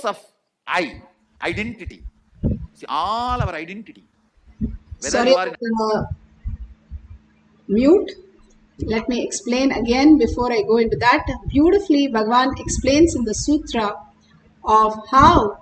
of identity. See, all our identity. Whether Sorry, you are mute. Let me explain again before I go into that. Beautifully, Bhagavan explains in the sutra of how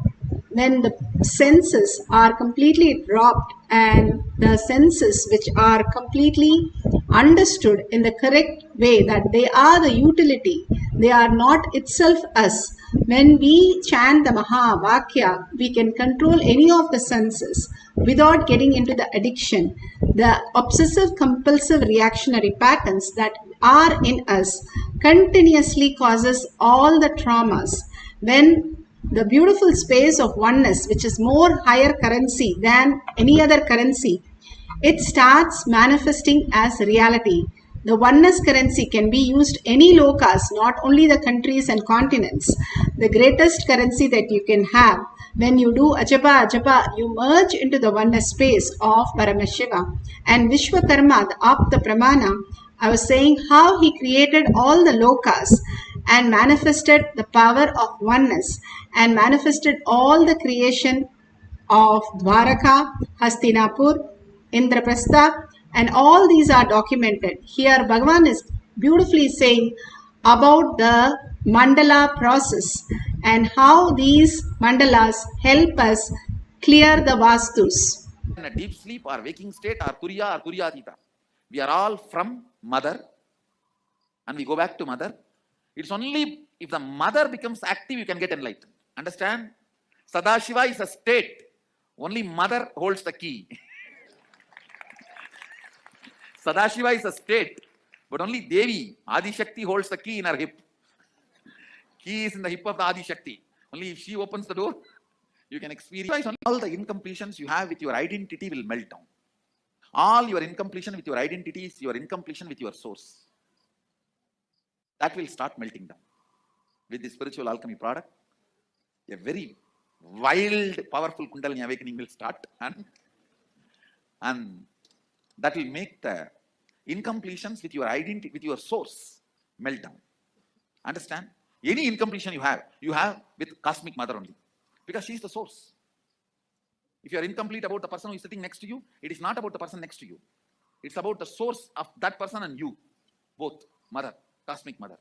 when the senses are completely dropped and the senses which are completely understood in the correct way, that they are the utility, they are not itself us. When we chant the Mahavakya, we can control any of the senses without getting into the addiction. The obsessive compulsive reactionary patterns that are in us continuously causes all the traumas. When the beautiful space of oneness, which is more higher currency than any other currency, it starts manifesting as reality. The oneness currency can be used any lokas, not only the countries and continents. The greatest currency that you can have, when you do ajapa ajapa, you merge into the oneness space of Paramashiva. And Vishwakarma, the Apta Pramana, I was saying how he created all the lokas and manifested the power of oneness and manifested all the creation of Dwaraka, Hastinapur, Indraprastha, and all these are documented. Here Bhagavan is beautifully saying about the mandala process and how these mandalas help us clear the vastus. in a deep sleep or waking state or Turiya or Turiyatita. We are all from mother and we go back to mother. It's only if the mother becomes active you can get enlightened. Understand? Sadashiva is a state. Only mother holds the key. Sadashiva is a state, but only Devi, Adi Shakti, holds the key in her hip. Key is in the hip of the Adi Shakti. Only if she opens the door, you can experience. All the incompletions you have with your identity will melt down. All your incompletion with your identity is your incompletion with your source. That will start melting down. With the spiritual alchemy product, a very wild, powerful Kundalini awakening will start, and that will make the incompletions with your identity, with your source, melt down. Understand? Any incompletion you have with Cosmic Mother only, because she is the source. If you are incomplete about the person who is sitting next to you, it is not about the person next to you. It's about the source of that person and you, both, Mother, Cosmic Mother.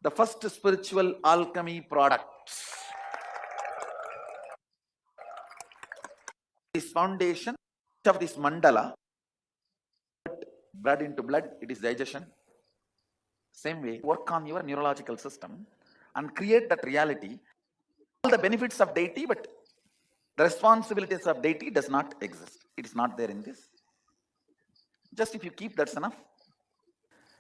The first spiritual alchemy products. This foundation of this mandala, blood into blood, it is digestion. Same way, work on your neurological system and create that reality. All the benefits of deity, but the responsibilities of deity does not exist. It is not there in this. Just if you keep, that's enough.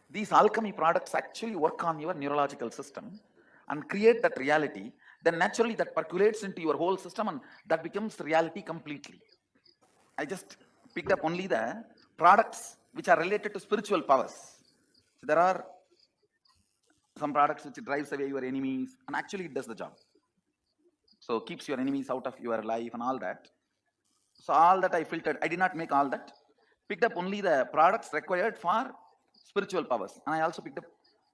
These alchemy products actually work on your neurological system and create that reality. Then naturally that percolates into your whole system and that becomes reality completely. I just picked up only the products which are related to spiritual powers. So there are some products which drives away your enemies, and actually it does the job. So keeps your enemies out of your life and all that. So all that I filtered, I did not make all that. Picked up only the products required for spiritual powers. And I also picked up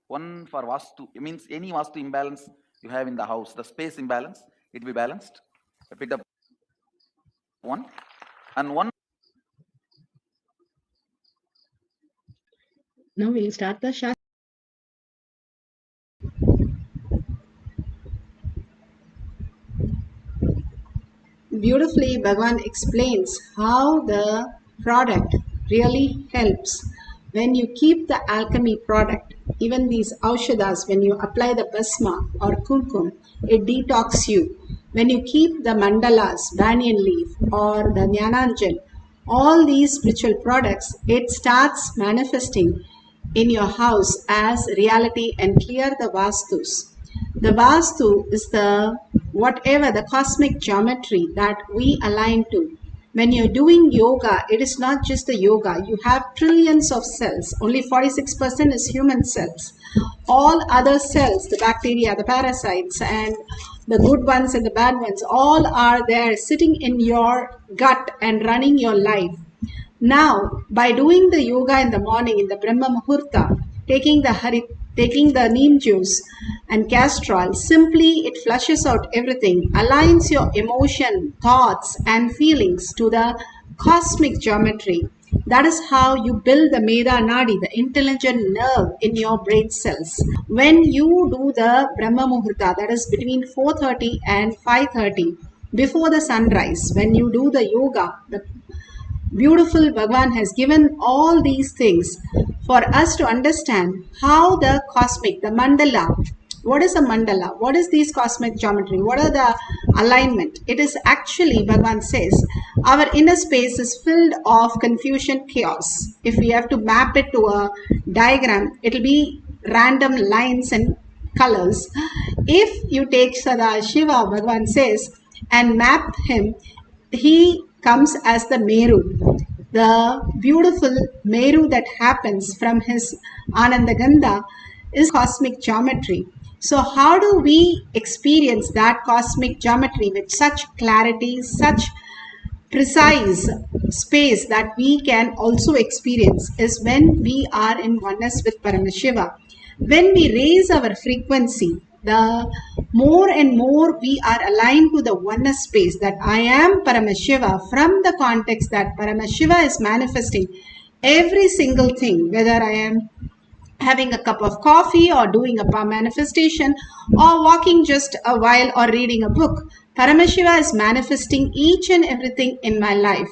one for Vastu. It means any Vastu imbalance you have in the house, the space imbalance, it will be balanced. I picked up one. And one. Now we'll start the Shastra. Beautifully, Bhagavan explains how the product really helps. When you keep the alchemy product, even these aushadas, when you apply the basma or kumkum, it detox you. When you keep the mandalas, banyan leaf or the jnananjan, all these spiritual products, it starts manifesting in your house as reality and clear the vastus. The Vastu is the whatever the cosmic geometry that we align to. When you're doing yoga, it is not just the yoga. You have trillions of cells. Only 46% is human cells. All other cells, the bacteria, the parasites, and the good ones and the bad ones, all are there sitting in your gut and running your life. Now, by doing the yoga in the morning, in the Brahma Muhurta, taking the taking the neem juice and castor oil, simply it flushes out everything, aligns your emotion, thoughts, and feelings to the cosmic geometry. That is how you build the Meda Nadi, the intelligent nerve in your brain cells. When you do the Brahma Muhurta, that is between 4:30 and 5:30, before the sunrise, when you do the yoga, the beautiful Bhagavan has given all these things for us to understand how the cosmic, the mandala, what is a mandala? What is these cosmic geometry? What are the alignment? It is actually, Bhagavan says, our inner space is filled of confusion, chaos. If we have to map it to a diagram, it will be random lines and colors. If you take Sada Shiva, Bhagavan says, and map him, he comes as the Meru, the beautiful Meru that happens from his Anandagandha is cosmic geometry. So how do we experience that cosmic geometry with such clarity, such precise space that we can also experience is when we are in oneness with Paramashiva. When we raise our frequency, the more and more we are aligned to the oneness space that I am Paramashiva, from the context that Paramashiva is manifesting every single thing, whether I am having a cup of coffee or doing a manifestation or walking just a while or reading a book. Paramashiva is manifesting each and everything in my life.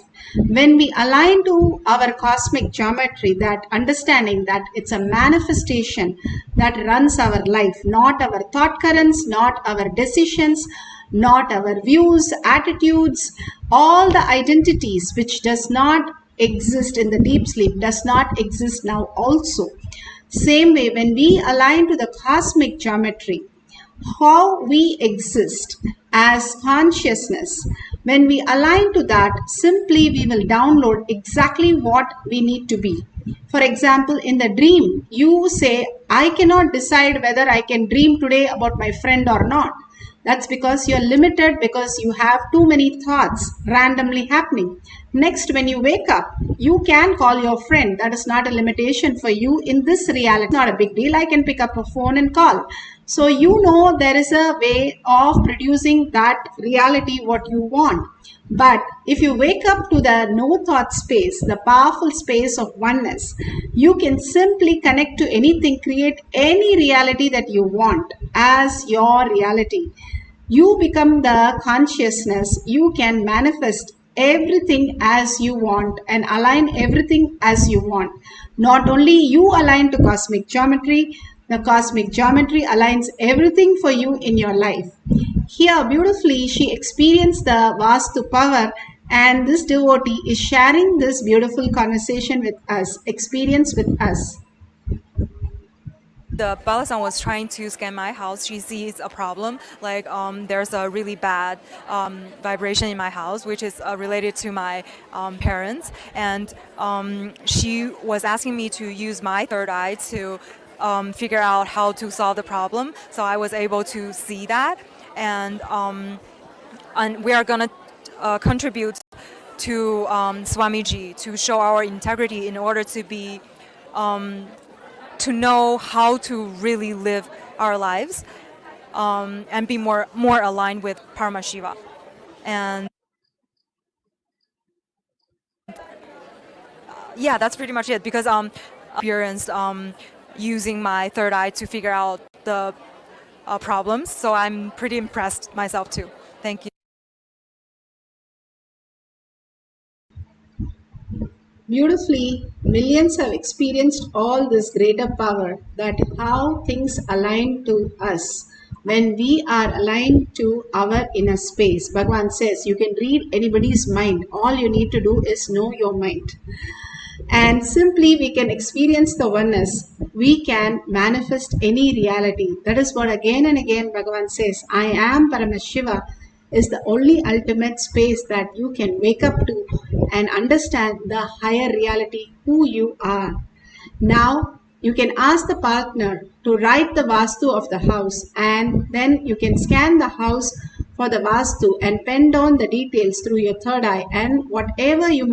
When we align to our cosmic geometry, that understanding that it's a manifestation that runs our life, not our thought currents, not our decisions, not our views, attitudes, all the identities which does not exist in the deep sleep, does not exist now also. Same way, when we align to the cosmic geometry, how we exist as consciousness, when we align to that, simply we will download exactly what we need to be. For example, in the dream, you say, I cannot decide whether I can dream today about my friend or not. That's because you're limited, because you have too many thoughts randomly happening. Next, when you wake up, you can call your friend. That is not a limitation for you in this reality. It's not a big deal. I can pick up a phone and call. So you know there is a way of producing that reality what you want. But if you wake up to the no thought space, the powerful space of oneness, you can simply connect to anything, create any reality that you want as your reality. You become the consciousness, you can manifest everything as you want and align everything as you want. Not only you align to cosmic geometry, the cosmic geometry aligns everything for you in your life. Here beautifully she experienced the Vastu power, and this devotee is sharing this beautiful conversation with us, experience with us. The Balasan was trying to scan my house. She sees a problem, like there's a really bad vibration in my house, which is related to my parents. And she was asking me to use my third eye to figure out how to solve the problem. So I was able to see that. And we are going to contribute to Swamiji to show our integrity in order to be to know how to really live our lives and be more aligned with Paramashiva. And yeah, that's pretty much it, because experienced using my third eye to figure out the problems, so I'm pretty impressed myself too. Thank you. Beautifully, millions have experienced all this greater power, that how things align to us when we are aligned to our inner space. Bhagavan says you can read anybody's mind. All you need to do is know your mind. And simply we can experience the oneness. We can manifest any reality. That is what again and again Bhagavan says, I am Paramashiva is the only ultimate space that you can wake up to and understand the higher reality who you are. Now you can ask the partner to write the Vastu of the house, and then you can scan the house for the Vastu and pen down the details through your third eye, and whatever you